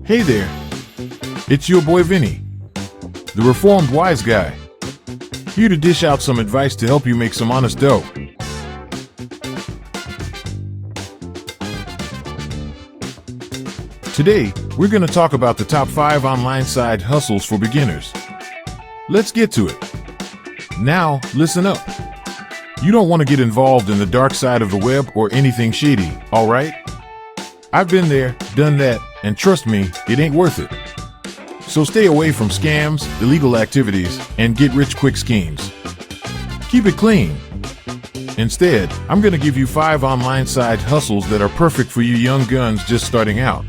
Hey there, it's your boy Vinny, the reformed wise guy, here to dish out some advice to help you make some honest dough. Today, we're going to talk about the top 5 online side hustles for beginners. Let's get to it. Now, listen up. You don't want to get involved in the dark side of the web or anything shady, alright? I've been there, done that, and trust me, it ain't worth it. So stay away from scams, illegal activities, and get-rich-quick schemes. Keep it clean. Instead, I'm going to give you 5 online side hustles that are perfect for you young guns just starting out.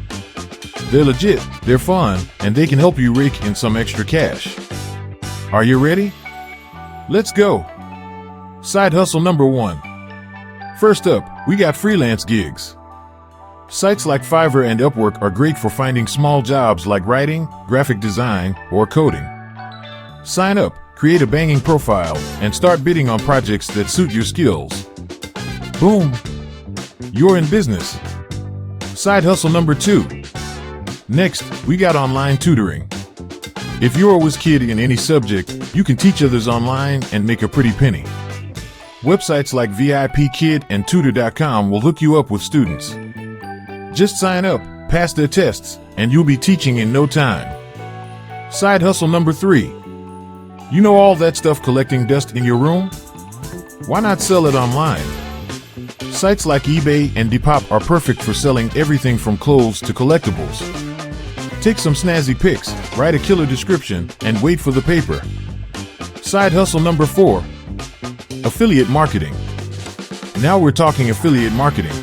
They're legit, they're fun, and they can help you rake in some extra cash. Are you ready? Let's go. Side hustle number 1. First up, we got freelance gigs. Sites like Fiverr and Upwork are great for finding small jobs like writing, graphic design, or coding. Sign up, create a banging profile, and start bidding on projects that suit your skills. Boom! You're in business. Side hustle number 2. Next, we got online tutoring. If you're a whiz kid in any subject, you can teach others online and make a pretty penny. Websites like VIPKid and Tutor.com will hook you up with students. Just sign up, pass their tests, and you'll be teaching in no time. Side hustle number 3. You know all that stuff collecting dust in your room? Why not sell it online? Sites like eBay and Depop are perfect for selling everything from clothes to collectibles. Take some snazzy pics, write a killer description, and wait for the paper. Side hustle number 4. Affiliate marketing. Now we're talking affiliate marketing.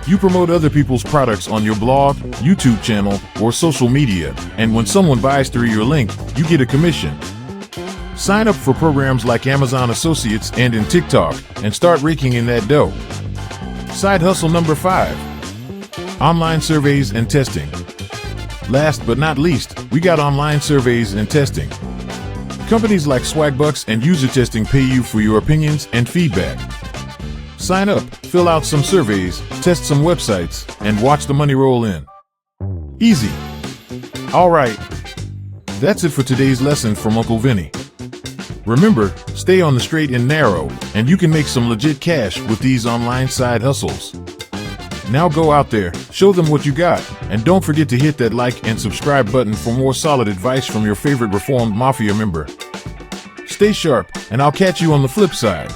You promote other people's products on your blog, YouTube channel, or social media, and when someone buys through your link, you get a commission. Sign up for programs like Amazon Associates and in TikTok, and start raking in that dough. Side hustle number 5. Online surveys and testing. Last but not least, we got online surveys and testing. Companies like Swagbucks and User Testing pay you for your opinions and feedback. Sign up, fill out some surveys, test some websites, and watch the money roll in. Easy. Alright, that's it for today's lesson from Uncle Vinny. Remember, stay on the straight and narrow, and you can make some legit cash with these online side hustles. Now go out there, show them what you got, and don't forget to hit that like and subscribe button for more solid advice from your favorite reformed mafia member. Stay sharp, and I'll catch you on the flip side.